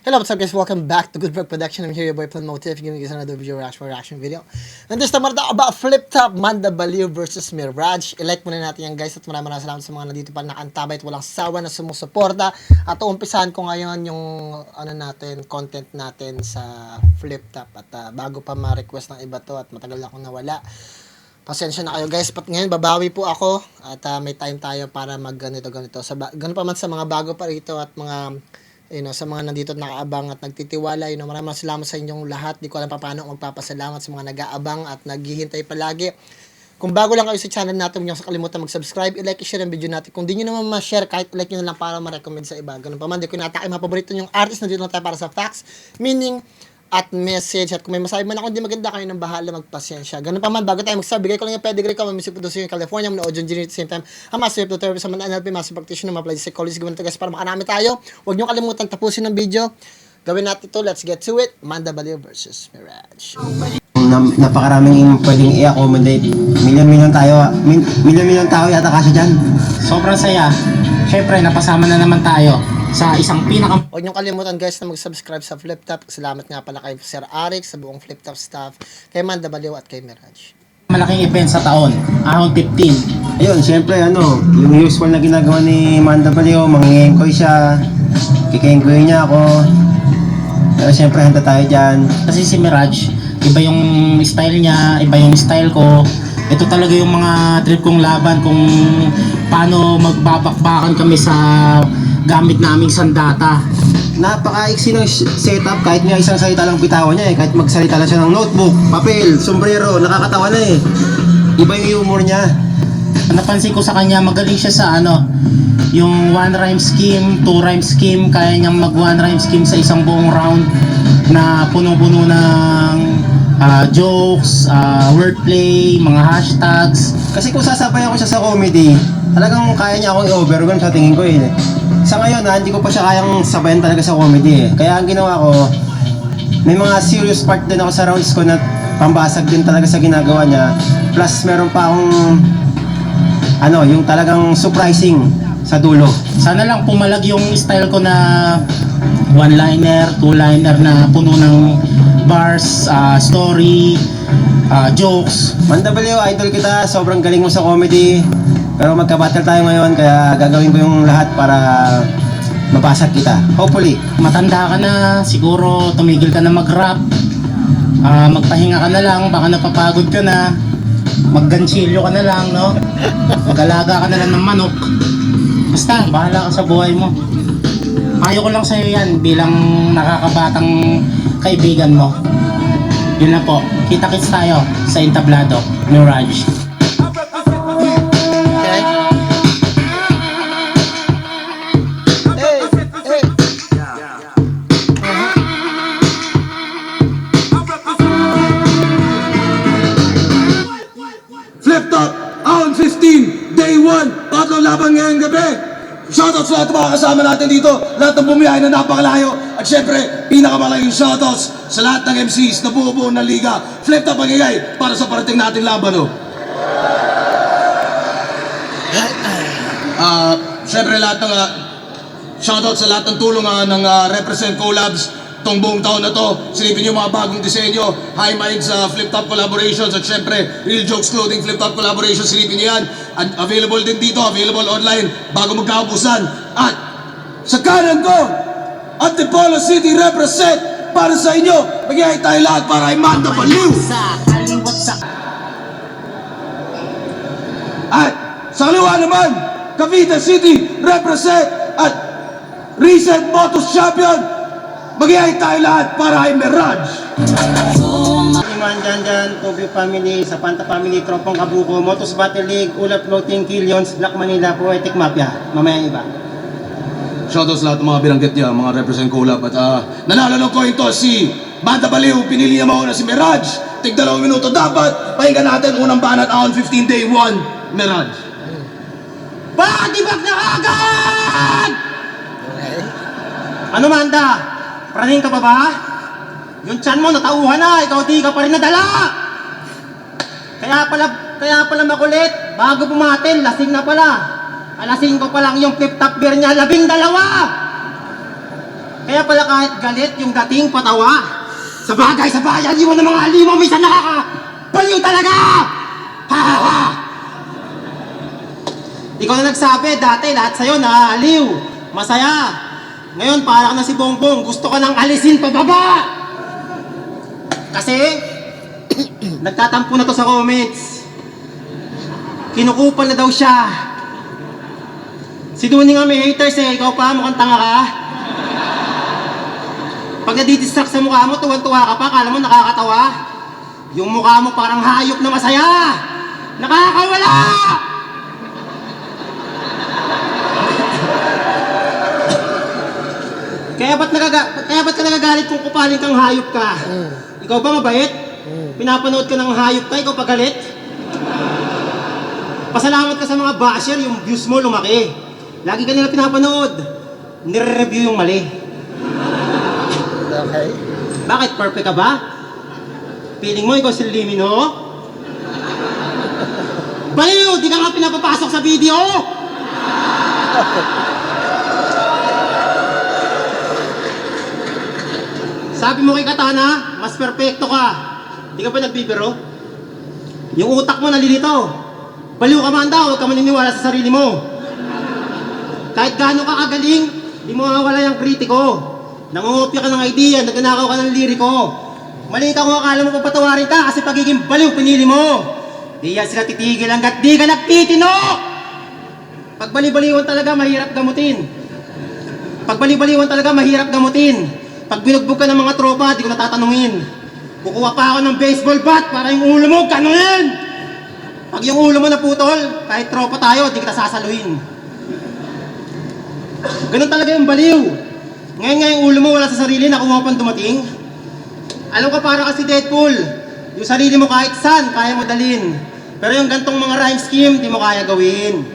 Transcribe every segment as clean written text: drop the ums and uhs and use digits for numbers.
Hello, what's up guys? Welcome back to Good Vlog Production. I'm here, your boy Plan Motif, giving you guys another reaction video. And this time, we're talking about Flip Top Manda Baliw versus Mirage. I-like muna natin yan guys at maraming salamat sa mga nandito pa nakantabay at walang sawa na sumusuporta. At uumpisahan ko ngayon yung content natin sa Flip Top. At bago pa ma-request ng iba to at matagal akong nawala. Pasensya na kayo guys, but ngayon babawi po ako at may time tayo para mag ganito. Ganun pa man sa mga bago pa rito at mga sa mga nandito at nakaabang at nagtitiwala, maraming salamat sa inyong lahat. Di ko alam paano magpapasalamat sa mga nag-aabang at naghihintay palagi. Kung bago lang kayo sa channel natin, huwag niyo kalimutan mag-subscribe, i-like, i-share ang video natin. Kung di niyo naman ma-share, kahit like niyo na lang para ma-recommend sa iba. Ganun pa man, di ko natake mga paborito yung artist na dito lang tayo para sa facts, meaning, at message. At kung may masabi man ako hindi maganda, kayo nang bahala, magpasensya. Ganun pa man, bago tayo magsabi, bigay ko lang yung pedigree ko, may music producer yung California, mga audio engineer at the same time, ang master of the therapy sa mga NLP, master practitioner, mga applied psychologist, gawin ito guys para makarami tayo. Huwag nyo kalimutan tapusin ng video. Gawin natin ito, let's get to it. Manda Baliw versus Mirage. Napakaraming pwedeng i-accommodate. Milyon-milyon tao yata kasi dyan. Sobrang saya. Siyempre, napasama na naman tayo sa isang Huwag niyong kalimutan guys na mag-subscribe sa Flip Top. Salamat nga pala kay Sir Arik, sa buong Flip Top staff, kay Manda Baliw at kay Mirage. malaking event sa taon, ahon 15. Ayun, siyempre yung usual na ginagawa ni Manda Baliw, mangingengkoy siya, kikengkoy niya ako. Pero siyempre, handa tayo dyan. Kasi si Mirage, iba yung style niya, iba yung style ko. Ito talaga yung mga trip kong laban kung paano magbabakbakan kami sa gamit naming sandata. Napaka-iksi ng setup, kahit nga isang salita lang bitawan niya kahit magsalita lang siya ng notebook, papel, sombrero, nakakatawa na Iba yung humor niya. Napansin ko sa kanya, magaling siya sa yung one rhyme scheme, two rhyme scheme, kaya niyang mag one rhyme scheme sa isang buong round na puno-puno ng jokes, wordplay, mga hashtags. Kasi kung sasabayan ko siya sa comedy, talagang kaya niya akong i-overwhelm sa tingin ko Sa ngayon hindi ko pa siya kayang sabayan talaga sa comedy Kaya ang ginawa ko, may mga serious part din ako sa rounds ko na pambasag din talaga sa ginagawa niya. Plus meron pa akong yung talagang surprising sa dulo. Sana lang pumalag yung style ko na one-liner, two-liner na puno ng bars, story, jokes. Manda Baliw, idol kita, sobrang galing mo sa comedy. Pero magka-battle tayo ngayon, kaya gagawin ko yung lahat para mapasag kita. Hopefully. Matanda ka na, siguro tumigil ka na mag-rap. Magpahinga ka na lang, baka napapagod ka na. Magganchilyo ka na lang, no? Mag-alaga ka na lang ng manok. Basta, bahala ka sa buhay mo. Payo ko lang sa'yo yan bilang nakakabatang kaibigan mo. Yun na po, kita-kits tayo sa entablado, Mirage. Flip Top, Ahon 15, Day 1, tatlong laban ngayong gabi. Shoutouts sa lahat ng mga kasama natin dito, lahat ng bumiyahe na napakalayo. At syempre, pinakamalaging shoutouts sa lahat ng MCs na buo-buo ng liga. Flip Top ang ingay para sa parating natin laban. Syempre lahat ng shoutouts sa lahat ng tulong ng Represent Collabs itong buong taon na to. Silipin nyo mga bagong disenyo, High Minds Flip Top Collaborations at syempre Real Jokes Clothing Flip Top Collaborations. Silipin nyo yan. At available din dito, available online bago magkaubusan. At sa kanan ko, Antipolo City Represent para sa inyo. Magyayay tayo lahat para ay Manda Baliw. At sa kaliwa naman, Cavite City Represent at recent Motos Champion. Magyayay tayo lahat para ay Mirage. Iman dyan, Tobio Family, Sapanta Family, Tropong Kabuko, Motos Battle League, Ulap Floating, Killions, Black Manila, Poetic Mafia. Mamaya iba. Shoutouts lahat ng mga binanggit niya, mga Represent Collab. At nanalo ng coin toss si Manda Baliw, pinili niya mauna si Mirage. Tig 2 minuto dapat. Pakinggan natin unang banat, Ahon 15, Day 1, Mirage. Patibag na agad! Ano Manda? Praning ka pa ba? Yung tiyan mo natauhan na, ikaw di ka pa rin nadala! Kaya pala makulit, bago pumatin, lasing na pala. Alasing ko pa lang yung Flip Top beer niya, 12! Kaya pala kahit galit yung dating patawa. Sa bagay, sa bayan, iwan ng mga alimaw, minsan nakakabaliw talaga! Ha ha ha! Ikaw na nagsabi, dati lahat sa'yo naaaliw, masaya. Ngayon, para ka na si Bongbong, gusto ka nang alisin pababa! Kasi, nagtatampo na to sa comments. Kinukupal na daw siya. Si Duni nga may haters eh, ikaw pa, mukhang tanga ka. Pag nadidistract sa mukha mo, tuwan-tuwa ka pa, kala mo nakakatawa. Yung mukha mo parang hayop na masaya. Nakakawala! Kaya ba't ka nagagalit kung kupaling kang hayop ka? Ikaw ba mabait? Pinapanood ka ng hayop ka, ikaw pa galit? Pasalamat ka sa mga basher, yung views mo lumaki. Lagi ka nila pinapanood. Nire-review yung mali. Okay. Bakit? Perfect ka ba? Feeling mo ikaw si Limino? Baliw! Di ka nga pinapapasok sa video! Sabi mo kay Katana, mas perfecto ka. Di ka ba nagbibiro? Yung utak mo nalilito. Baliw ka man daw, huwag ka maniniwala sa sarili mo. Kahit gaano ka kagaling, di mo mawala yung kritiko. Nangungopya ka ng idea, nagnanakaw ka ng liriko. Mali ka kung akala mo papatawarin ka kasi pagiging baliw pinili mo. Di yan sila titigil hanggat di ka nagtitino! Pag bali-baliwan talaga, mahirap gamutin. Pag bali-baliwan talaga, mahirap gamutin. Pag binugbog ka ng mga tropa, di ko natatanungin. Kukuha pa ako ng baseball bat para yung ulo mo kanunin! Pag yung ulo mo naputol, kahit tropa tayo, di kita sasaluhin. Ganun talaga yung baliw. Ngayon nga yung ulo mo wala sa sarili, nakuha pang dumating. Alam ka para kasi Deadpool, yung sarili mo kahit saan, kaya mo dalhin. Pero yung gantong mga rhyme scheme, di mo kaya gawin.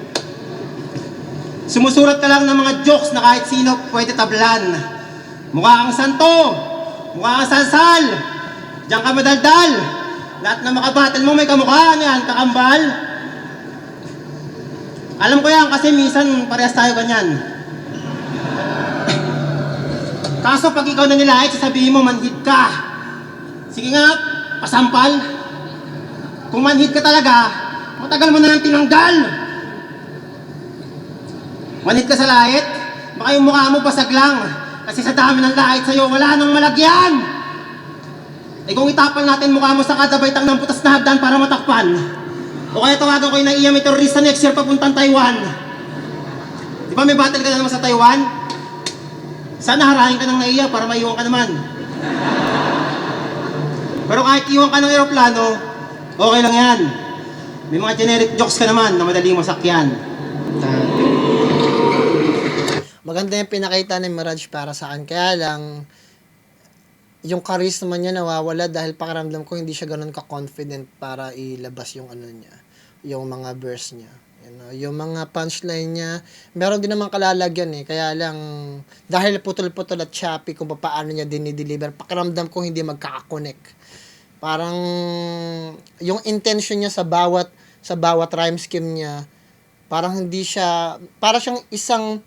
Sumusurat ka lang ng mga jokes na kahit sino pwede tablan. Mukha kang santo, mukha kang sansal, diyan ka madaldal. Lahat na makabattle mo may kamukha, ano yan, kakambal. Alam ko yan kasi minsan parehas tayo ganyan. Kaso pag ikaw na nilait, sasabihin mo manhid ka. Sige nga, pasampal. Kung manhid ka talaga, matagal mo na nang tinanggal. Manhid ka sa lait, baka yung mukha mo basag lang. Kasi sa dami ng lait sa'yo, wala nang malagyan. Eh kung itapal natin mukha mo sa kada baitang ng putas na hagdan para matakpan. O kaya tawagan ko yung naiya may terrorista next year papuntang Taiwan. Di ba may battle ka na naman sa Taiwan? Sana harahin ka ng naiya para maiwan ka naman. Pero kahit iwan ka ng eroplano, okay lang yan. May mga generic jokes ka naman na madaling masakyan. Maganda yung pinakita ni Mirage para sa akin. Kaya lang, yung charisma niya nawawala dahil pakiramdam ko hindi siya ganun ka-confident para ilabas yung ano niya, yung mga verse niya. Yung mga punchline niya, meron din naman kalalagyan eh. Kaya lang, dahil putol-putol at choppy kung paano niya dinideliver, pakiramdam ko hindi magkakakonect. Parang, yung intention niya sa bawat rhyme scheme niya, parang hindi siya, para siyang isang,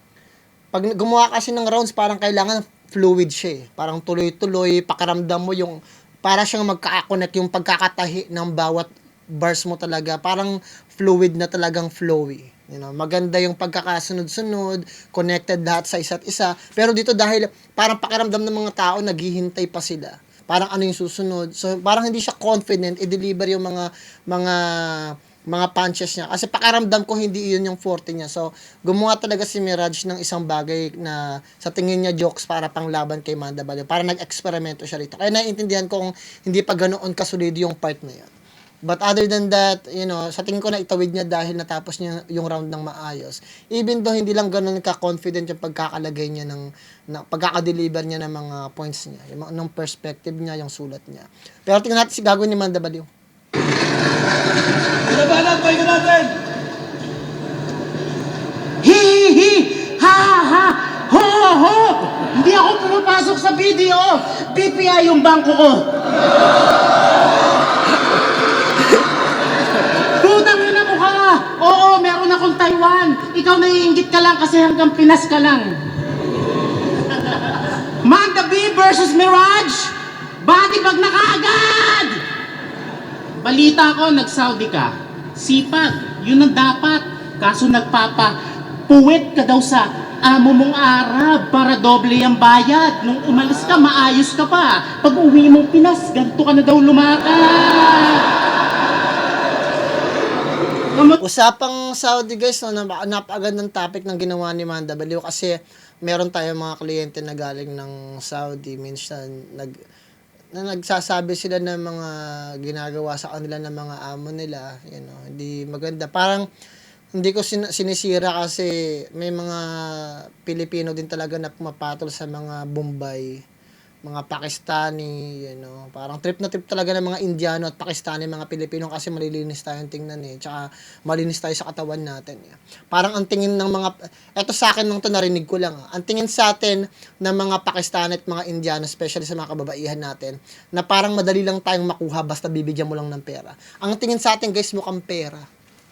pag gumawa kasi ng rounds, parang kailangan fluid siya eh. Parang tuloy-tuloy, pakiramdam mo yung, para siyang magkakakonect yung pagkakatahi ng bawat bars mo talaga, parang fluid na talagang flowy. You know, maganda yung pagkakasunod-sunod, connected lahat sa isa't isa. Pero dito dahil parang pakiramdam ng mga tao, naghihintay pa sila. Parang ano yung susunod. So parang hindi siya confident i-deliver yung mga punches niya. Kasi pakiramdam ko hindi iyon yung forte niya. So gumawa talaga si Mirage ng isang bagay na sa tingin niya jokes para pang laban kay Manda Balio. Para nag-eksperimento siya rito. Kaya naiintindihan kong hindi pa ganoon kasulido yung part na yan. But other than that, you know, sa tingin ko na itawid niya dahil natapos niya yung round ng maayos. Even though hindi lang ganun ka-confident yung pagkakalagay niya pagkakadeliver niya ng mga points niya. Yung perspective niya, yung sulat niya. Pero tingnan natin si gagawin ni Manda Balio. Labanan, tayo natin! Hi hi hi! Ha ha! Ho ho! Hindi ako pumapasok sa video! BPI yung bangko ko! Putang ina mo ka! Oo, meron akong Taiwan! Ikaw naiinggit ka lang kasi hanggang Pinas ka lang! Manda B versus Mirage! Body bag na kaagad! Balita ko, nag-Saudi ka. Sipag, yun ang dapat. Kaso puwet ka daw sa amo mong Arab para doble ang bayad. Nung umalis ka, maayos ka pa. Pag uwi mong Pinas, ganito ka na daw lumakad. Usapang Saudi guys, no, napakagandang topic ng ginawa ni Manda Baliw kasi meron tayong mga kliyente na galing ng Saudi. Minsan, nagsasabi sila ng mga ginagawa sa kanila ng mga amo nila, you know, hindi maganda. Parang hindi ko sinisira kasi may mga Pilipino din talaga na pumapatol sa mga Bombay, mga Pakistani, you know. Parang trip na trip talaga ng mga Indiano at Pakistani, mga Pilipino kasi malilinis tayong tingnan eh. Tsaka malinis tayo sa katawan natin eh. Parang ang tingin ng mga, eto sa akin nung to narinig ko lang, ang tingin sa atin ng mga Pakistani at mga Indiano, especially sa mga kababaihan natin, na parang madali lang tayong makuha basta bibigyan mo lang ng pera. Ang tingin sa atin guys, mukhang pera.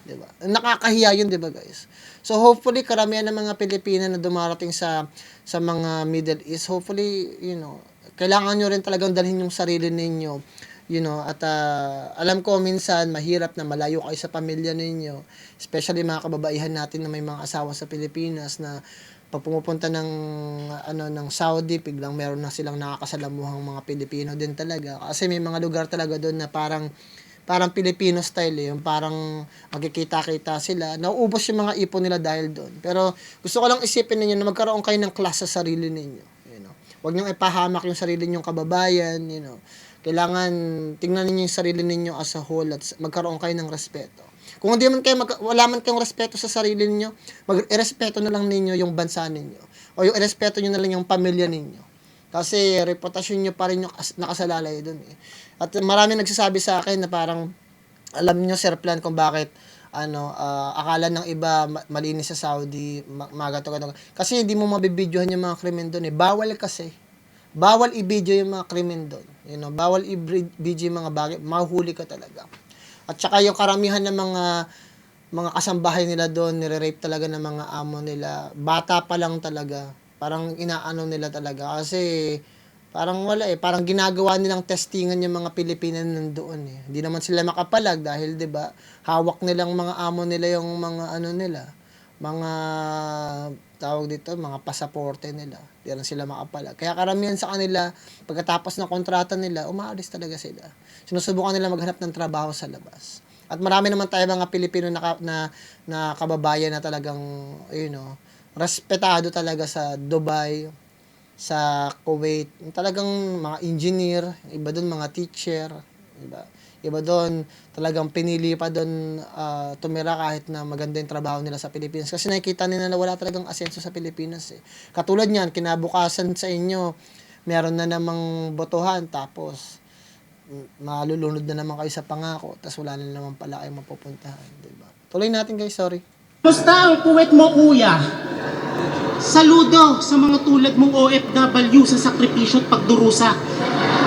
Diba? Nakakahiya yun, diba guys? So hopefully karamihan ng mga Pilipino na dumarating sa mga Middle East, hopefully, you know, kailangan nyo rin talagang dalhin yung sarili ninyo, you know, at alam ko minsan mahirap na malayo kayo sa pamilya ninyo, especially mga kababaihan natin na may mga asawa sa Pilipinas na pag pumupunta ng Saudi, biglang meron na silang nakakasalamuhang mga Pilipino din talaga. Kasi may mga lugar talaga doon na parang Filipino style eh, yung parang magkikita-kita sila. Nauubos yung mga ipon nila dahil doon. Pero gusto ko lang isipin ninyo na magkaroon kayo ng class sa sarili ninyo. You know? Huwag niyong ipahamak yung sarili ninyong kababayan, you know. Kailangan tingnan niyo yung sarili ninyo as a whole at magkaroon kayo ng respeto. Kung hindi man kayo wala man kayong respeto sa sarili niyo, irespeto na lang ninyo yung bansa ninyo. O yung irespeto niyo na lang yung pamilya ninyo. Kasi reputasyon niyo pa rin yung nakasalalay doon eh. At marami nagsasabi sa akin na parang alam niyo Sir Plan kung bakit akala ng iba malinis sa Saudi, magato. Kasi hindi mo mabibidyohan yung mga krimen doon eh. Bawal kasi. Bawal i-video yung mga krimen doon. You know, bawal i-video yung mga bagay, mahuli ka talaga. At saka yung karamihan ng mga kasambahay nila doon, nire-rape talaga ng mga amo nila. Bata pa lang talaga. Parang inaano nila talaga. Kasi parang wala eh. Parang ginagawa nilang testingan yung mga Pilipino nandoon eh. Hindi naman sila makapalag dahil 'di ba hawak nilang mga amo nila yung mga mga tawag dito, mga pasaporte nila. Hindi rin sila makapalag. Kaya karamihan sa kanila, pagkatapos ng kontrata nila, umaalis talaga sila. Sinusubukan nila maghanap ng trabaho sa labas. At marami naman tayo mga Pilipino na kababayan na talagang, you know, respetado talaga sa Dubai, sa Kuwait. Talagang mga engineer, iba doon mga teacher, iba doon talagang pinili pa doon tumira kahit na maganda yung trabaho nila sa Pilipinas. Kasi nakikita nila na wala talagang asenso sa Pilipinas eh. Katulad niyan, kinabukasan sa inyo, meron na namang botohan, tapos malulunod na naman kayo sa pangako, tapos wala na naman pala kayong mapupuntahan. Diba? Tuloy natin guys, sorry. Basta ang puwet mo, kuya. Saludo sa mga tulad mong OFW sa sakripisyo at pagdurusa.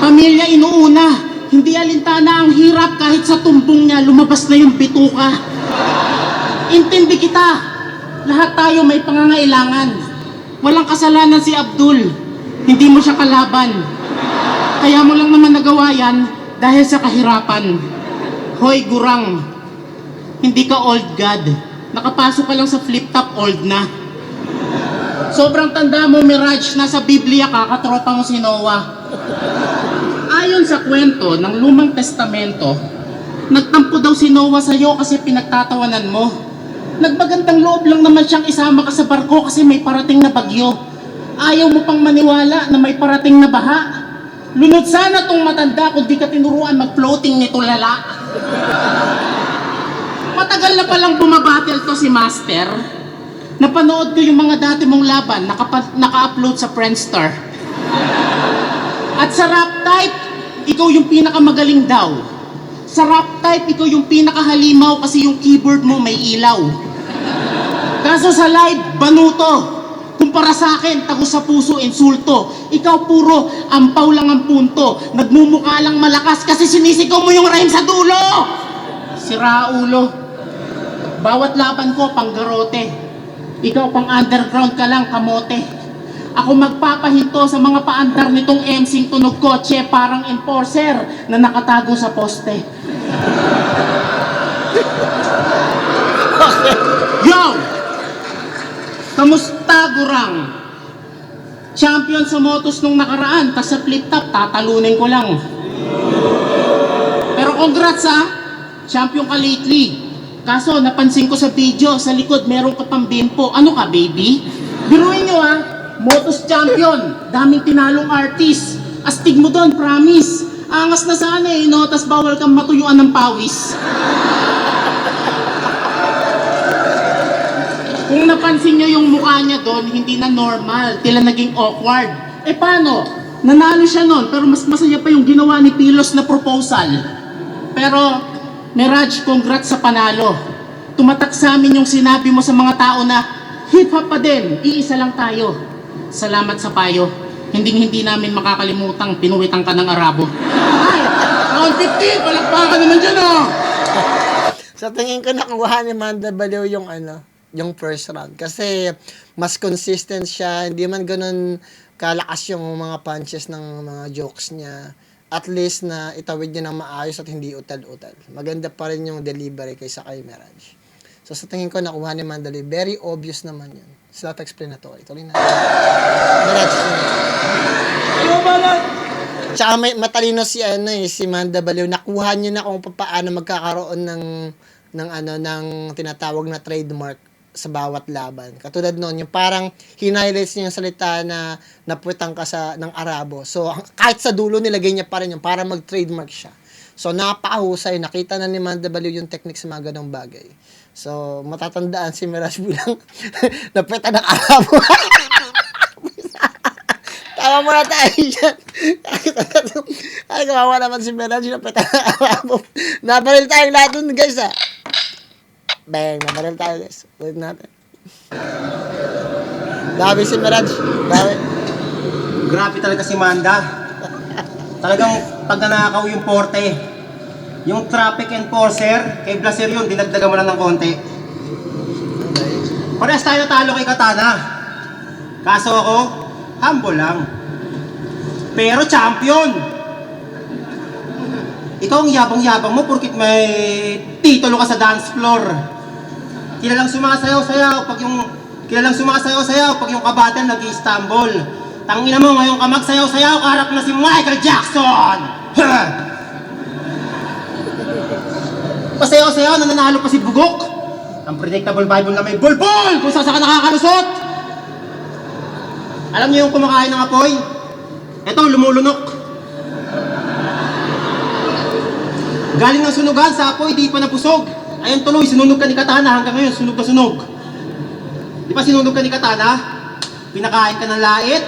Pamilya inuuna. Hindi alintana ang hirap kahit sa tumbong niya lumabas na yung bituka. Intindi kita. Lahat tayo may pangangailangan. Walang kasalanan si Abdul. Hindi mo siya kalaban. Kaya mo lang naman nagawa yan dahil sa kahirapan. Hoy gurang, hindi ka old god. Nakapasok ka lang sa flip-top, old na. Sobrang tanda mo, Mirage, nasa Biblia ka, katropa mo si Noah. Ayon sa kwento ng Lumang Testamento, nagtampo daw si Noah sa'yo kasi pinagtatawanan mo. Nagmagandang loob lang naman siyang isama ka sa barko kasi may parating na bagyo. Ayaw mo pang maniwala na may parating na baha. Lunod sana tong matanda kung di ka tinuruan mag-floating nito lala. Matagal na palang bumabattle to si Master. Napanood ko yung mga dati mong laban, naka-upload sa Friendster. At sa rap type, ikaw yung pinakamagaling daw. Sa rap type, ikaw yung pinakahalimaw kasi yung keyboard mo may ilaw. Kaso sa live, banuto. Kumpara sa akin, tago sa puso, insulto. Ikaw puro, ampaw lang ang punto. Nagmumukha lang malakas kasi sinisigaw mo yung rhyme sa dulo. Sira ulo. Bawat laban ko, panggarote. Ikaw pang underground ka lang, kamote. Ako magpapahinto sa mga paandar nitong MCing tunog kotse parang enforcer na nakatago sa poste. Yo! Kamusta, Gurang? Champion sa motos nung nakaraan, tas sa flip top, tatalunin ko lang. Pero congrats ha! Champion ka lately. Kaso napansin ko sa video, sa likod meron ka pang bimpo. Ano ka, baby? Biruin nyo ha! Motos champion, daming tinalong artist. Astig mo doon, promise. Angas na sana eh, no? Tas bawal kang matuyuan ng pawis. Kung napansin nyo yung mukha niya doon, hindi na normal. Tila naging awkward. Eh paano? Nanalo siya noon, pero mas masaya pa yung ginawa ni Pilos na proposal. Pero, Mirage, congrats sa panalo. Tumatak sa amin yung sinabi mo sa mga tao na hip-hop pa din, iisa lang tayo. Salamat sa payo. Hindi namin makakalimutang pinuwitan ka ng Arabo. Ay, round 15, palakpakan naman dyan oh! Sa tingin ko nakuha ni Manda Baliw yung yung first round. Kasi mas consistent siya. Hindi man ganun kalakas yung mga punches ng mga jokes niya. At least na itawid niya ng maayos at hindi utal-utal. Maganda pa rin yung delivery kaysa kay Mirage. So sa tingin ko nakuha ni Manda Baliw. Very obvious naman yun. Self-explanatory. Tuloy na. Mirage. Tsaka may matalino si Manda Baliw. Nakuha niya na kung paano magkakaroon ng tinatawag na trademark sa bawat laban. Katulad noon, yung parang hinighlights niya yung salita na napuwetang ka ng Arabo. So, kahit sa dulo, nilagay niya pa rin yung para mag-trademark siya. So, napakahusay. Nakita na ni Manda Baliw yung technique sa mga ganong bagay. So, matatandaan si Mirage bilang napuwetang ng Arabo. Tawa muna tayo dyan. Ay, kawawa naman si Mirage napuwetang ng Arabo. Nabaril tayong lahat dun, guys, ha. Bang, nabaril tayo guys. Ulit natin. Dami si Mirage. Dami. Grabe talaga si Manda. Talagang pag nanakaw yung porte, yung traffic enforcer, kay Blaser yun, dinagdagan mo lang ng konti. Parehas tayo natalo kay Katana. Kaso ako, humble lang. Pero champion! Ikaw ang yabang-yabang mo porkit may titulo ka sa dance floor. Kilalang sumasayaw-sayaw pag yung kabatan nag-i-Istanbul. Tangina mo ngayon ka magsayaw-sayaw, kaharap na si Michael Jackson! Pasayaw-sayaw, nananalo pa si Bugok. Ang predictable Bible na may bulbul kung saan ka nakakalusot. Alam niyo yung kumakain ng apoy? Ito, lumulunok. Galing ng sunugan sa apoy, di pa napusog. Ayun tuloy, sinunog ka ni Katana hanggang ngayon, sunog na sunog. Di ba sinunog ka ni Katana? Pinakain ka ng lait.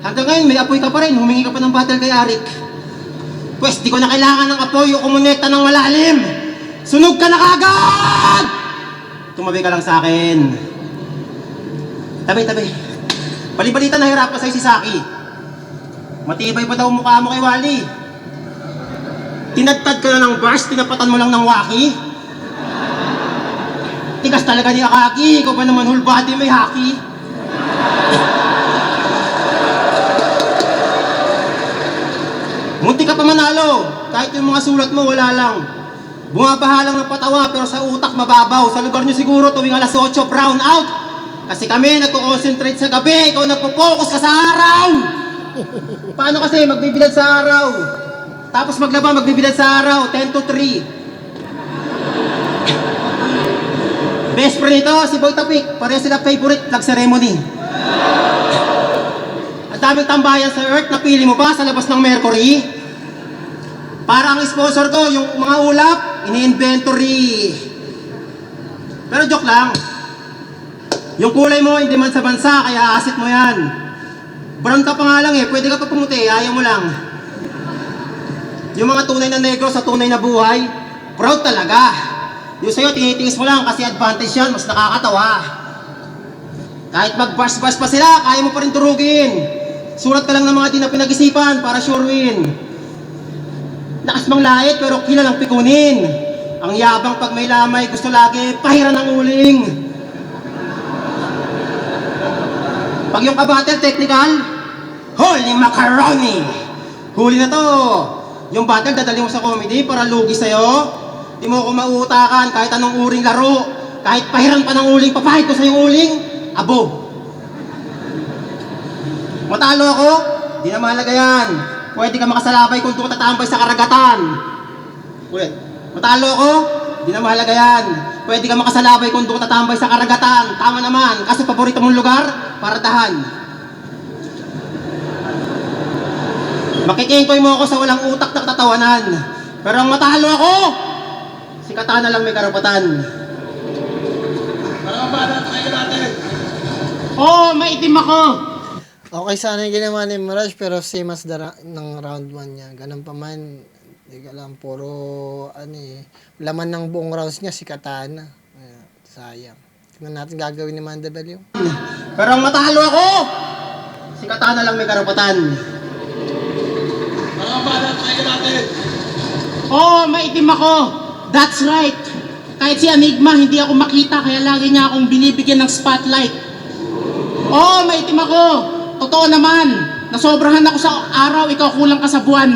Hanggang ngayon, may apoy ka pa rin, humingi ka pa ng battle kay Arik. Pwes, di ko na kailangan ng apoy o kumonekta ng malalim. Sunog ka na kagad! Tumabi ka lang sa akin. Tabi. Bali-balita nahirap ka sa'yo si Saki. Matibay pa daw mukha mo kay Wally. Tinadtad ka na ng bars, tinapatan mo lang ng waki. Tigas talaga ni Akaki, ikaw pa naman whole body may haki. Munti ka pa manalo, kahit yung mga sulat mo wala lang. Bumabaha lang ng patawa pero sa utak mababaw. Sa lugar nyo siguro tuwing alas 8 brown out. Kasi kami nagko-concentrate sa gabi, ikaw nagpo-focus ka sa araw. Paano kasi magbibilad sa araw? Tapos maglaba, magbibilad sa araw, 10 to 3. Best friend nito, si Boy Tapik. Pareho sila favorite flag ceremony. Ang daming tambayan sa Earth, napili mo pa sa labas ng Mercury. Para ang sponsor ko, yung mga ulap, ini-inventory. Pero joke lang. Yung kulay mo, hindi man sa bansa, kaya asset mo yan. Brown ka pa nga lang pwede ka pa pumuti, ayaw mo lang. Yung mga tunay na negro sa tunay na buhay, proud talaga. Yung sa'yo, tinitiis mo lang kasi advantage yan, mas nakakatawa. Kahit mag-bars-bars pa sila, kaya mo pa rin turugin. Sulat ka lang ng mga di na pinag-isipan para sure win. Lakas mang lait pero kilalang pikunin. Ang yabang pag may lamay, gusto lagi pahiran ng uling. Pag yung kabattle technical, holy macaroni! Huli na to! Yung battle dadali mo sa comedy para lugi sa'yo. Di mo ako mautakan kahit anong uring laro. Kahit pahiran pa ng uling, papahit ko sa yung uling. Abo. Matalo ako? Di na mahalaga yan. Pwede ka makasalabay kung doon ka tatambay sa karagatan. Ulit. Matalo ako? Di na mahalaga yan. Pwede ka makasalabay kung doon ka tatambay sa karagatan. Tama naman. Kasi paborito mong lugar, paradahan. Makikingkoy mo ako sa walang utak na tatawanan. Pero ang matalo ako, si Katana lang may karapatan. Maraming ba natin natin? Oo, maitim ako. Okay, sana yung ginawa ni Mirage, pero same as ng round 1 niya. Ganun pa man, hindi ka lang, puro, laman ng buong rounds niya, si Katana. Sayang. Tingnan natin gagawin ni Manda Bellew. Pero ang matalo ako, si Katana lang may karapatan. Maraming ba natin? Oo, maitim ako. That's right. Kahit si Enigma, hindi ako makita, kaya lagi niya akong binibigyan ng spotlight. Oo, maitim ako. Totoo naman. Nasobrahan ako sa araw, ikaw kulang ka sa buwan.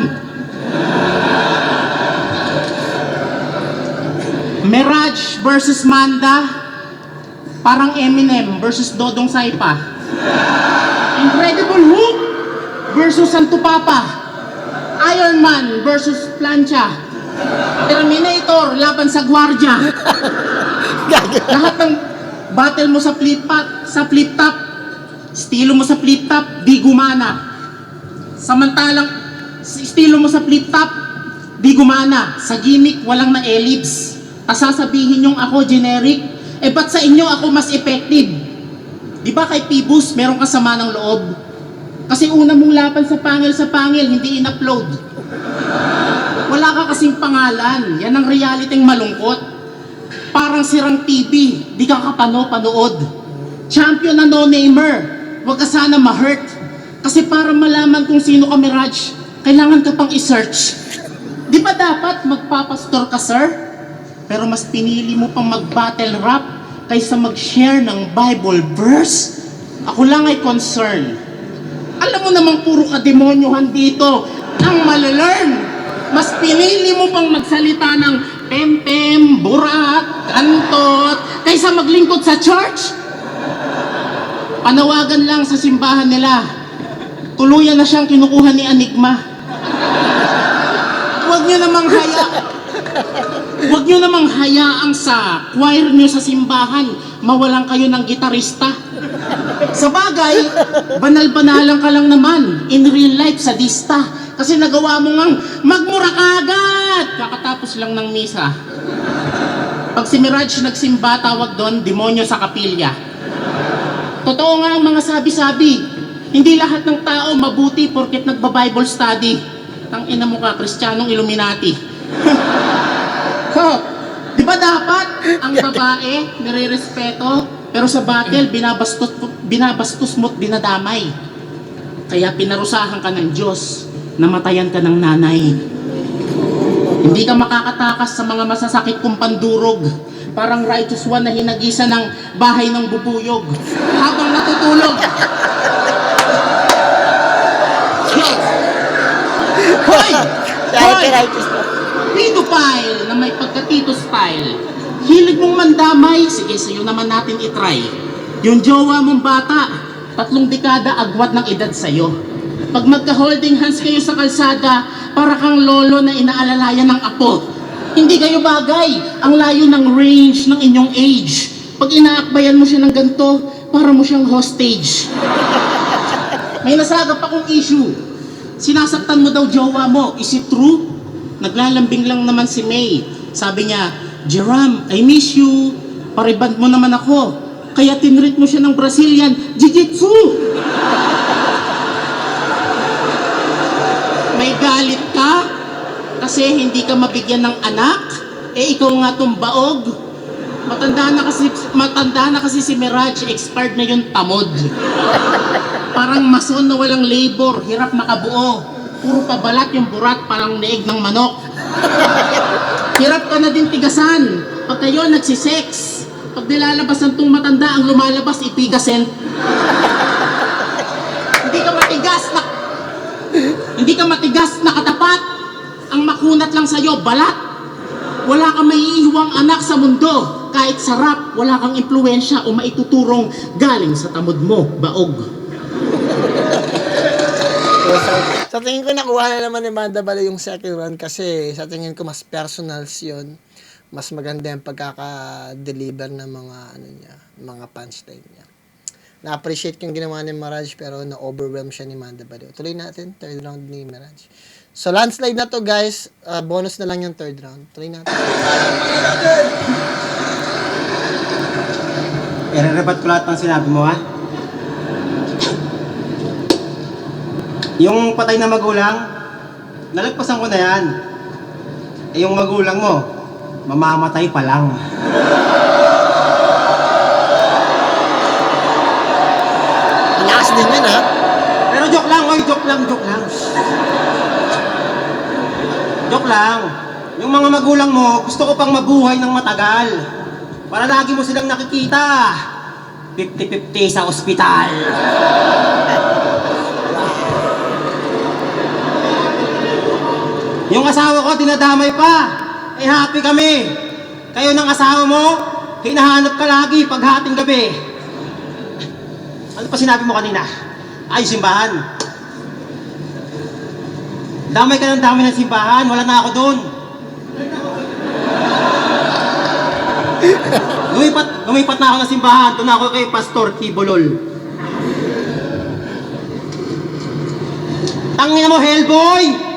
Mirage versus Manda, parang Eminem versus Dodong Saipa. Incredible Hulk versus Santo Papa. Iron Man versus Plancha. Terminator laban sa Gwardiya. Lahat ng battle mo sa flip top, estilo mo sa flip top, di gumana. Samantalang estilo mo sa flip top, di gumana. Sa gimmick, walang na-ellipse. Sasabihin yung ako generic, ba't sa inyo ako mas effective? Di ba kay Pibus, meron ka sama ng loob? Kasi una mong laban sa pangil, hindi in-upload. Wala ka kasing pangalan. Yan ang realityng malungkot. Parang sirang TV, di ka kapano-panood. Champion na no-namer, huwag ka sana ma-hurt. Kasi para malaman kung sino ka, Mirage, kailangan ka pang i-search. Di ba dapat magpapastor ka, sir? Pero mas pinili mo pang mag-battle rap kaysa mag-share ng Bible verse? Ako lang ay concern. Alam mo namang puro ka-demonyohan dito ang malalearn. Mas pinili mo pang magsalita ng pem-pem, burat, kantot, kaysa maglingkod sa church? Panawagan lang sa simbahan nila. Tuluyan na siyang kinukuha ni Enigma. Huwag nyo namang hayaang sa choir nyo sa simbahan, mawalan kayo ng gitarista. Sa bagay, banal-banalang ka lang naman, in real life, sadista. Kasi nagawa mo ngang magmura kagad kakatapos lang ng misa. Pag si Mirage nagsimba, tawag doon, demonyo sa kapilya. Totoo nga ang mga sabi-sabi. Hindi lahat ng tao mabuti porket nagba-Bible study. Tang ina mo ka, Kristiyanong Illuminati. Di ba dapat ang babae nire-respeto, pero sa battle binabastos mo't dinadamay. Kaya pinarusahan ka ng Diyos, namatayan ka ng nanay. Hindi ka makakatakas sa mga masasakit kong pandurog. Parang righteous one na hinagisa ng bahay ng bubuyog habang natutulog. Hoy! Hoy! Pedophile na may pagkatito style. Hilig mong mandamay, sige sa'yo naman natin itry. Yung jowa mong bata, 3 dekada agwat ng edad sa'yo. Pag magka-holding hands kayo sa kalsada, para kang lolo na inaalalayan ng apo. Hindi kayo bagay, ang layo ng range ng inyong age. Pag inaakbayan mo siya ng ganito, para mo siyang hostage. May nasagap akong issue. Sinasaktan mo daw jowa mo, is it true? Naglalambing lang naman si May. Sabi niya, Jerome, I miss you. Pariband mo naman ako. Kaya tinreat mo siya ng Brazilian Jiu-Jitsu. May galit ka? Kasi hindi ka mabigyan ng anak? Ikaw nga tong baog. Matanda na kasi si Mirage, expired na yung tamod. Parang mason na walang labor, hirap makabuo. Puro pabalat yung burat, parang leeg ng manok. Hirap ka na din tigasan. Pag kayo nagsisex, pag nilalabas ng tung matanda, ang lumalabas ipigasent. Hindi ka matigas na katapat. Ang makunat lang sa'yo, balat. Wala kang maiiwang anak sa mundo. Kahit sarap, wala kang impluensya o maituturong galing sa tamod mo, baog. Sa tingin ko nakuha na naman ni Manda Baliw yung second round kasi sa tingin ko mas personals yun. Mas maganda yung pagkaka-deliver ng mga ano niya, mga punchline niya. Na-appreciate yung ginawa ni Mirage pero na-overwhelm siya ni Manda Baliw. Tuloy natin, third round ni Mirage. So landslide na to guys, bonus na lang yung third round. Tuloy natin. Irerebat ko lahat ng sinabi mo, ha? Yung patay na magulang, nalagpasan ko na yan. Eh, yung magulang mo, mamamatay pa lang. Malakas din yun ha. Pero joke lang, oy, joke lang. Joke lang. Yung mga magulang mo, gusto ko pang mabuhay ng matagal. Para lagi mo silang nakikita. 50-50 sa ospital. Yung asawa ko, dinadamay pa. Eh, happy kami. Kayo ng asawa mo, hinahanap ka lagi paghating gabi. Ano pa sinabi mo kanina? Ay, simbahan. Damay ka ng damay ng simbahan, wala na ako doon. Lumipat na ako ng simbahan, doon ako kay Pastor Kibolol. Tangina mo, Hellboy!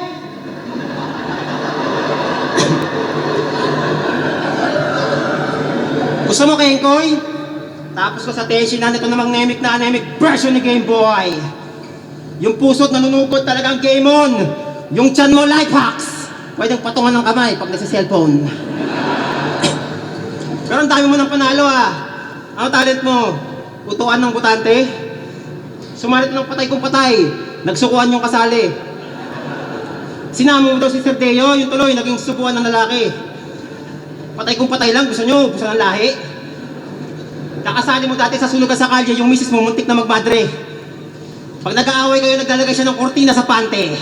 Gusto mo, Kengkoy? Tapos ko sa tension na ito namang anemic version ni Game Boy. Yung puso't nanunukot talagang game on. Yung tiyan mo, life hacks. Pwedeng patungan ng kamay pag nasa cellphone. Pero ang dami mo ng panalo ah. Ano talent mo? Utuan ng butante? Sumalit ng patay kung patay. Nagsukuan yung kasali. Sinama mo daw si Sir Deo, yung tuloy, naging subuan ng lalaki. Patay kung patay lang, gusto nyo, gusto ng lahi. Nakasali mo dati sa sunugan sa kalye, yung misis mo muntik na magmadre. Pag nag-aaway kayo, naglalagay siya ng kortina sa pante.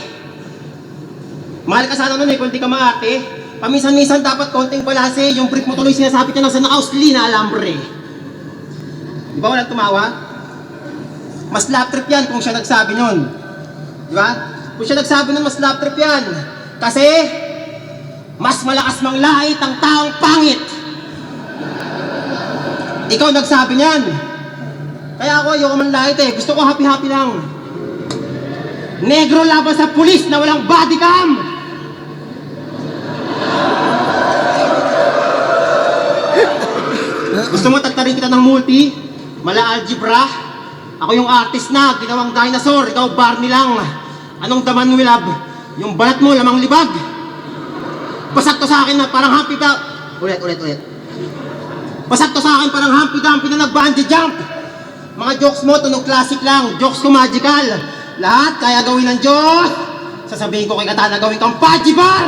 Mahal ka sana nun eh, kung di ka maarte. Paminsan-minsan dapat konting balase, yung brief mo tuloy sinasabit niya ng sa nakausli na alambre. Di ba walang tumawa? Mas lap trip yan kung siya nagsabi nun. Di ba? Kung siya nagsabi nun, mas lap trip yan. Kasi, mas malakas manglait ang taong pangit. Ikaw nagsabi niyan. Kaya ako ayoko manlait eh. Gusto ko happy-happy lang. Negro laban sa pulis na walang body cam. Gusto mo tagtarin kita ng multi? Mala algebra? Ako yung artist na ginawang dinosaur. Ikaw Barney lang. Anong daman mo, love? Yung balat mo lamang libag. Pasag to sa akin na parang Humpty Dumpty. Ulit. Pasag to sa akin parang Humpty Dumpty na nag-bungee jump. Mga jokes mo, tunog classic lang. Jokes ko magical. Lahat kaya gawin ng Diyos. Sasabihin ko kay Katana, gawin kang Paji Bar.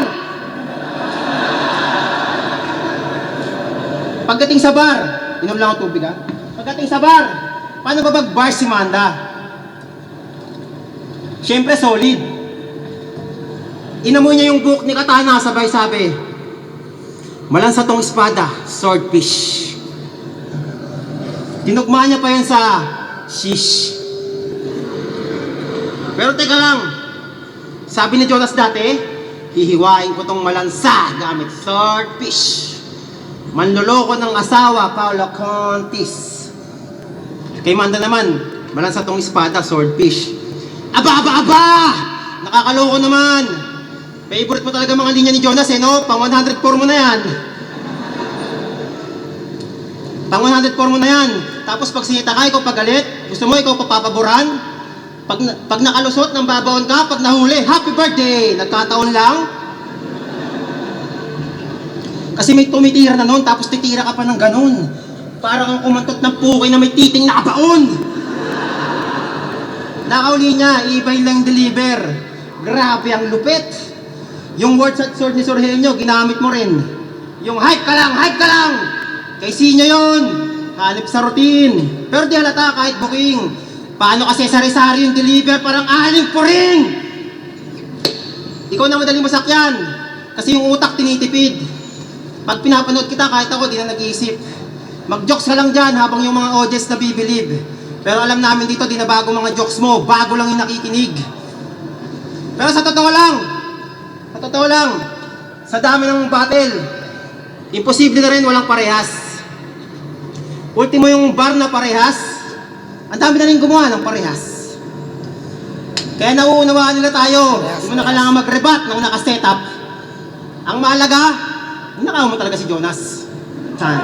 Pagdating sa bar, inom lang ang tubig ha. Pagdating sa bar, paano ba mag-bar si Manda? Siyempre solid. Inamoy niya yung book ni Katana, sabay sabi, malansa tong espada, swordfish. Tinugma niya pa yan sa shish. Pero teka lang, sabi ni Jonas dati, hihiwain ko tong malansa gamit swordfish. Manloloko ng asawa, Paolo Contis. Kay Manda naman, malansa tong espada, swordfish. Aba! Nakakaloko naman. Favorite mo talaga mga linya ni Jonas eh, no? Pang 104 mo na yan. Pang 104 mo na yan. Tapos pag sinita ka, ikaw pagalit. Gusto mo, ikaw papapaboran. Pag nakalusot, nang babaon ka. Pag nahuli, happy birthday! Nagkataon lang. Kasi may tumitira na noon, tapos titira ka pa ng ganun. Parang ang kumantot ng pukay na may titing nakabaon. Nakauli niya, iba lang deliver. Grabe ang lupit. Yung words at sword ni Sorhenyo, ginamit mo rin. Yung hype ka lang! Kay Sinyo yun. Hanip sa routine. Pero di halata kahit booking. Paano kasi sari-sari yung deliver, parang aling po rin. Ikaw na madaling masakyan. Kasi yung utak tinitipid. Pag pinapanood kita, kahit ako, di na nag-iisip. Mag-jokes ka lang dyan habang yung mga audience na bibilib. Pero alam namin dito, di na bago mga jokes mo. Bago lang yung nakikinig. Pero sa totoo lang, sa dami ng battle, imposible na rin walang parehas. Ultimo yung bar na parehas, ang dami na rin gumawa ng parehas. Kaya nauunawaan nila tayo. Hindi mo na kailangan mag-rebat ng naka-setup. Ang mahalaga, nakaw mo talaga si Jonas. Chan.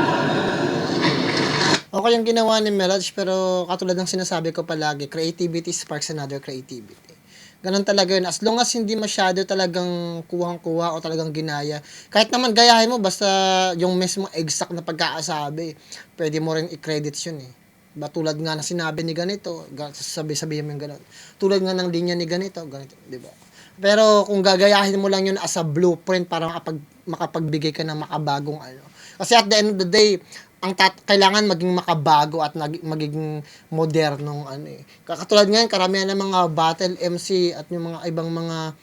Okay yung ginawa ni Mirage, pero katulad ng sinasabi ko palagi, creativity sparks another creativity. Ganun talaga yun. As long as hindi masyado talagang kuhang-kuha o talagang ginaya. Kahit naman gayahin mo, basta yung mismo exact na pagkakasabi, pwede mo rin i-credits yun eh. Ba, tulad nga na sinabi ni ganito, sabi-sabihin mo yung ganun. Tulad nga ng linya ni ganito, di ba? Pero kung gagayahin mo lang yun as a blueprint para makapagbigay ka ng makabagong ano. Kasi at the end of the day, kailangan maging makabago at magiging modernong ano eh. Katulad ngayon, karamihan ng mga battle MC at yung mga ibang mga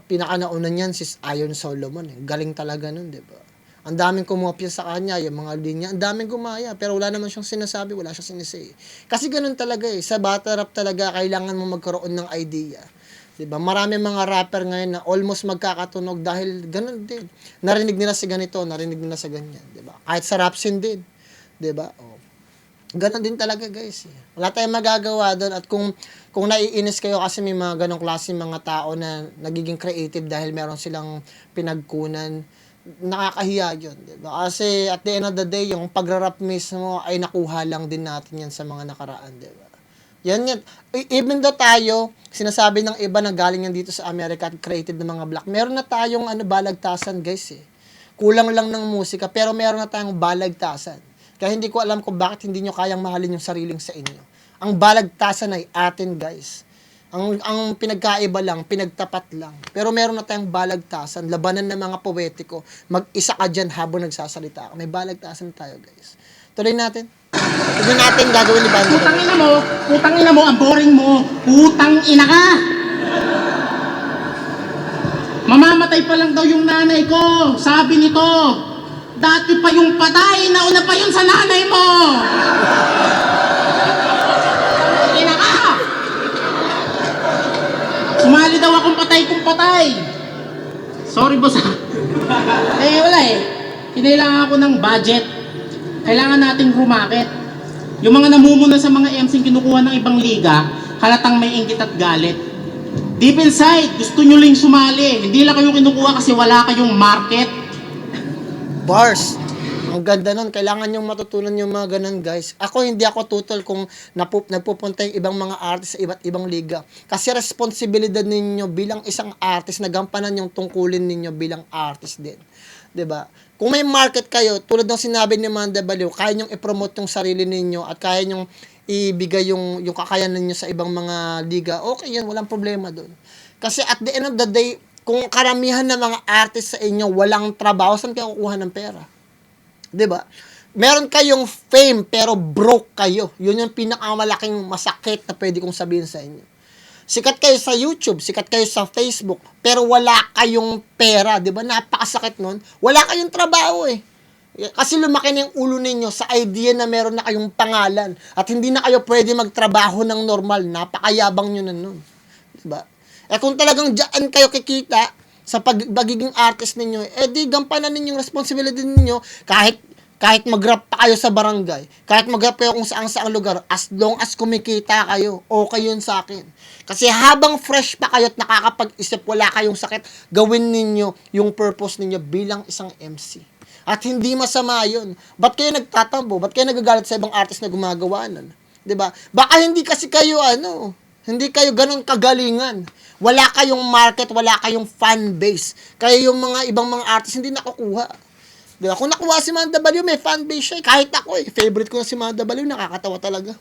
pinaka-nauna niyan si Ion Solomon eh. Galing talaga nun, di ba? Ang daming kumopya sa kanya, yung mga linya, ang daming gumaya, pero wala naman siyang sinasabi, wala siyang sinisay. Kasi ganun talaga eh. Sa battle rap talaga, kailangan mo magkaroon ng idea. Diba? Marami mga rapper ngayon na almost magkakatunog dahil ganun din. Narinig nila sa ganito, narinig nila sa ganyan, diba? Kahit sa rap scene din, diba? Oh. Ganun din talaga, guys. Wala tayong magagawa doon at kung naiinis kayo kasi may mga ganong klase mga tao na nagiging creative dahil meron silang pinagkunan, nakakahiya yun, diba? Kasi at the end of the day, yung pagra-rap mismo ay nakuha lang din natin yan sa mga nakaraan, diba? Yan. Even though tayo, sinasabi ng iba na galing yan dito sa Amerika at creative ng mga black, meron na tayong balagtasan, guys eh. Kulang lang ng musika, pero meron na tayong balagtasan. Kaya hindi ko alam kung bakit hindi nyo kayang mahalin yung sariling sa inyo. Ang balagtasan ay atin, guys. Ang pinagkaiba lang, pinagtapat lang. Pero meron na tayong balagtasan, labanan ng mga poetiko. Mag-isa ka dyan habang nagsasalita. May balagtasan tayo, guys. Tuloy natin. Tignan natin gagawin ni Bando. Putang ina mo, ang boring mo. Putang ina ka. Mamamatay pa lang daw yung nanay ko. Sabi nito, dati pa yung patay, nauna pa yun sa nanay mo. Ina ka. Sumali daw akong patay kung patay. Sorry boss. Wala eh. Kinailangan ako ng budget. Kailangan nating rumakit. Yung mga namumuna sa mga MC kinukuha ng ibang liga, halatang may inggit at galit. Deep inside, gusto nyo lang sumali. Hindi lang kayo kinukuha kasi wala kayong market. Bars. Ang ganda nun. Kailangan yung matutunan yung mga ganun, guys. Ako, hindi ako tutol kung nagpupunta yung ibang mga artist sa iba't ibang liga. Kasi responsibilidad ninyo bilang isang artist na gampanan yung tungkulin ninyo bilang artist din. 'Di ba? Kung may market kayo, tulad ng sinabi ni Manda Baliw, kaya nyong i-promote yung sarili ninyo at kaya nyong ibigay yung kakayanan niyo sa ibang mga liga, okay yan, walang problema doon. Kasi at the end of the day, kung karamihan ng mga artist sa inyo walang trabaho, saan kayo kukuha ng pera? 'Di ba? Meron kayong fame pero broke kayo. Yun yung pinakamalaking masakit na pwede kong sabihin sa inyo. Sikat kayo sa YouTube, sikat kayo sa Facebook, pero wala kayong pera, 'di ba? Napakasakit nun. Wala kayong trabaho eh. Kasi lumaki na yung ulo ninyo sa idea na meron na kayong pangalan at hindi na kayo pwede magtrabaho ng normal. Napakayabang nyo na nun. 'Di ba? Kung talagang diyan kayo kikita sa pagiging artist ninyo, di gampanan ninyong responsibility ninyo kahit mag-rap pa kayo sa barangay, kahit mag-rap kayo kung saang lugar, as long as kumikita kayo, okay yun sa akin. Kasi habang fresh pa kayo at nakakapag-isip, wala kayong sakit, gawin ninyo yung purpose ninyo bilang isang MC. At hindi masama yun. Ba't kayo nagtatambo? Ba't kayo nagagalit sa ibang artist na gumagawa nun? 'Di ba? Baka hindi kasi kayo hindi kayo ganun kagalingan. Wala kayong market, wala kayong fan base. Kaya yung mga ibang mga artist hindi nakukuha. Diba? Kung nakuha si Manda Baliw, may fanbase siya. Kahit ako favorite ko na si Manda Baliw, nakakatawa talaga.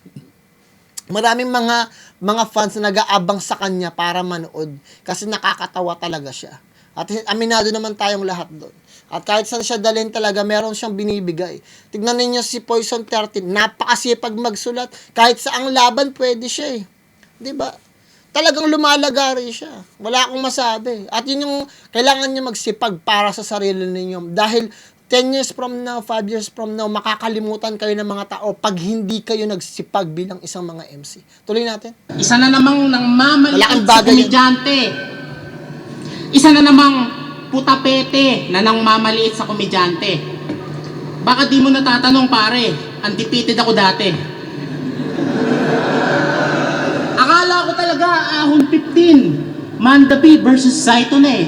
Maraming mga fans na nag-aabang sa kanya para manood. Kasi nakakatawa talaga siya. At aminado naman tayong lahat doon. At kahit saan siya dalhin talaga, meron siyang binibigay. Tignan ninyo si Poison 13, napakasipag magsulat. Kahit saang laban, pwede siya eh. Diba? talagang lumalagari siya. Wala akong masabi. At yun yung kailangan niyo magsipag para sa sarili ninyo. Dahil 10 years from now, 5 years from now, makakalimutan kayo ng mga tao pag hindi kayo nagsipag bilang isang mga MC. Tuloy natin. Isa na namang nang mamaliit Malaking sa bagay yun. komedyante. Isa na namang putapete na nang mamaliit sa komedyante. Baka di mo natatanong pare, undefeated ako dati. Akala ko talaga ahon 15, Mandabi versus Zaito na eh.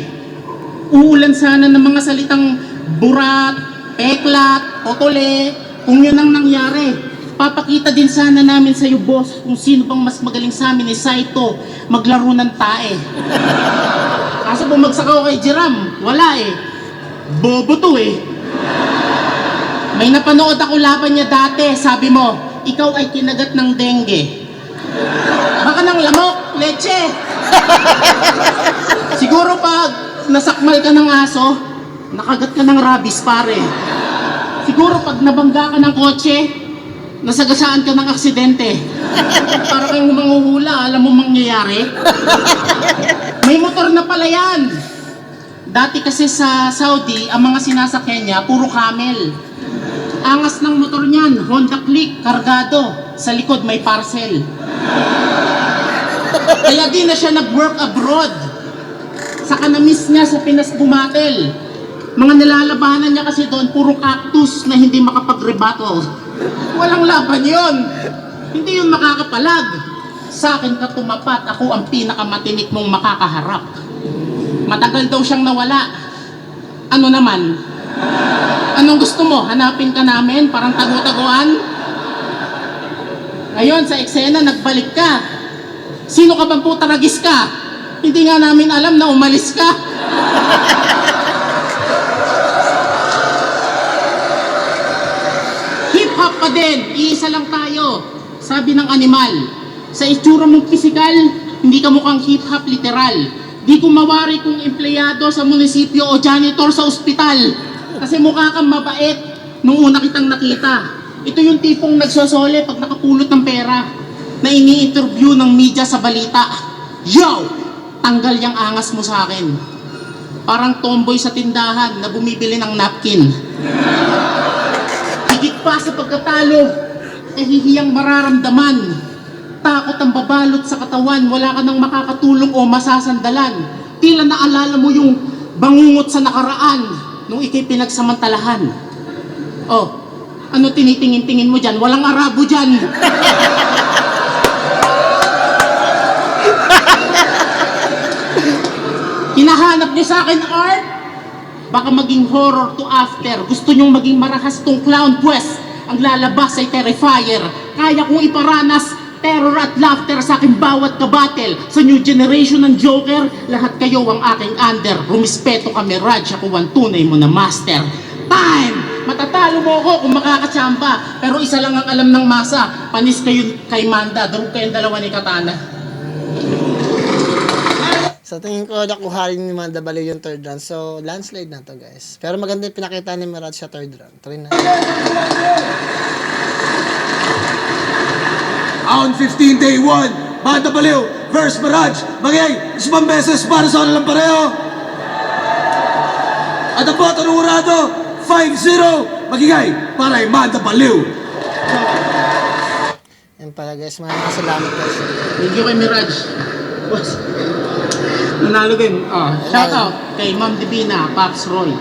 Uulan sana ng mga salitang burat, peklat, totole, kung yun ang nangyari. Papakita din sana namin sa iyo, boss, kung sino bang mas magaling sa amin ni Saito maglaro ng tae. Kaso bumagsak ako kay Jiram, wala eh. Bobo to eh. May napanood ako laban niya dati, sabi mo, ikaw ay kinagat ng dengue. Baka ng lamok, leche. Siguro pag nasakmal ka ng aso, nakagat ka ng rabies pare. Siguro pag nabangga ka ng kotse, nasagasaan ka ng aksidente. Para kang manghuhula, alam mo mangyayari? May motor na pala yan. Dati kasi sa Saudi, ang mga sinasakyan niya, puro camel. Angas ng motor niyan, Honda Click, kargado. Sa likod may parcel. Kaya di na siya nag-work abroad. Saka na-miss niya sa Pinas bumatel. Mga nilalabanan niya kasi doon, puro cactus na hindi makapag-rebuttal. Walang laban yon. Hindi yun makakapalag. Sa akin ka tumapat, ako ang pinakamatinik mong makakaharap. Matagal daw siyang nawala. Ano naman? Anong gusto mo? Hanapin ka namin? Parang tago-taguan? Ngayon, sa eksena, nagbalik ka. Sino ka bang putaragis ka? Hindi nga namin alam na umalis ka. Hip-hop pa din, iisa lang tayo. Sabi ng animal, sa itsura mong pisikal, hindi ka mukhang hip-hop literal. Di ko mawari kung empleyado sa munisipyo o janitor sa ospital. Kasi mukha kang mabait nung una kitang nakita. Ito yung tipong nagsosole pag nakapulot ng pera na ini-interview ng media sa balita. Yo! Tanggal yung angas mo sa akin. Parang tomboy sa tindahan na bumibili ng napkin. Higit pa sa pagkatalo, hihiyang mararamdaman. Takot ang babalot sa katawan, wala ka nang makakatulong o masasandalan. Tila naalala mo yung bangungot sa nakaraan nung ikay pinagsamantalahan. Oh, ano tinitingin-tingin mo dyan? Walang Arabo dyan. Hinahanap niyo sa akin art? Baka maging horror to after. Gusto nyong maging marahas tong clown quest. Ang lalabas ay terrifier. Kaya kong iparanas terror at laughter sa aking bawat kabatel. Sa new generation ng Joker, lahat kayo ang aking under. Rumispeto kami, Raj. Ako ang tunay mo na master. Time! Matatalo mo ako kung makakatsamba. Pero isa lang ang alam ng masa. Panis kayo kay Manda. Durog kayong dalawa ni Katana. Sa tingin ko, nakuha rin ni Manda Baliw yung third round. So, landslide na to, guys. Pero maganda yung pinakita ni Mirage sa third round. Try na. On 15 day 1, Manda Baliw versus Mirage. Magiging isang beses para sa kanilang pareho. At ang boto ng urado, 5-0, magiging para kay Manda Baliw. Yan pala, guys. Maraming salamat, guys. Thank you kay Mirage. Boss. Nanalo din. Shout out kay Ma'am Divina, Pops Roy,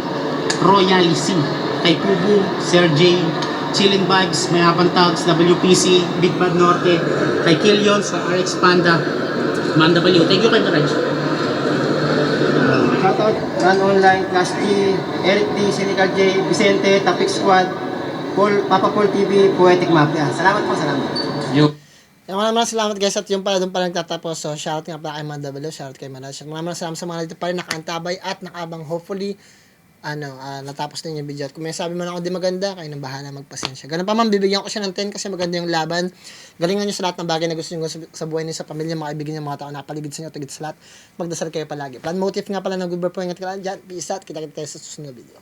Royal C, kay Kubu, Sir J, Chilling Vibes, Mayapang Tags, WPC, Big Bad Norte, kay Killion sa RX Panda, Manda Baliw. Thank you kay Mirage. Shoutout, Run Online, Class G, Eric D, Cynical J, Vicente, Topic Squad, Papa Paul TV, Poetic Mafia. Salamat po, salamat. Maraming salamat, guys. At yung pala doon pala nagtatapos. So, shoutout nga pala kay Manda Baliw, shoutout kay Mirage. Maraming salamat sa mga dito pa rin nakaantabay at nakabang. Hopefully, natapos na yung video. At kung may sabi man ako di maganda, kayo nang bahala, magpasensya. Ganun pa man, bibigyan ko siya ng 10 kasi maganda yung laban. Galingan nyo sa lahat ng bagay na gusto nyo sa buhay niyo, sa pamilya, mga kaibigan nyo, mga tao na paligid sa inyo, tagit sa lahat. Magdasal kayo palagi. Plan motive nga pala ng good boy po. Ingat ka lang dyan. Peace out. Kita-kita tayo sa susunod video.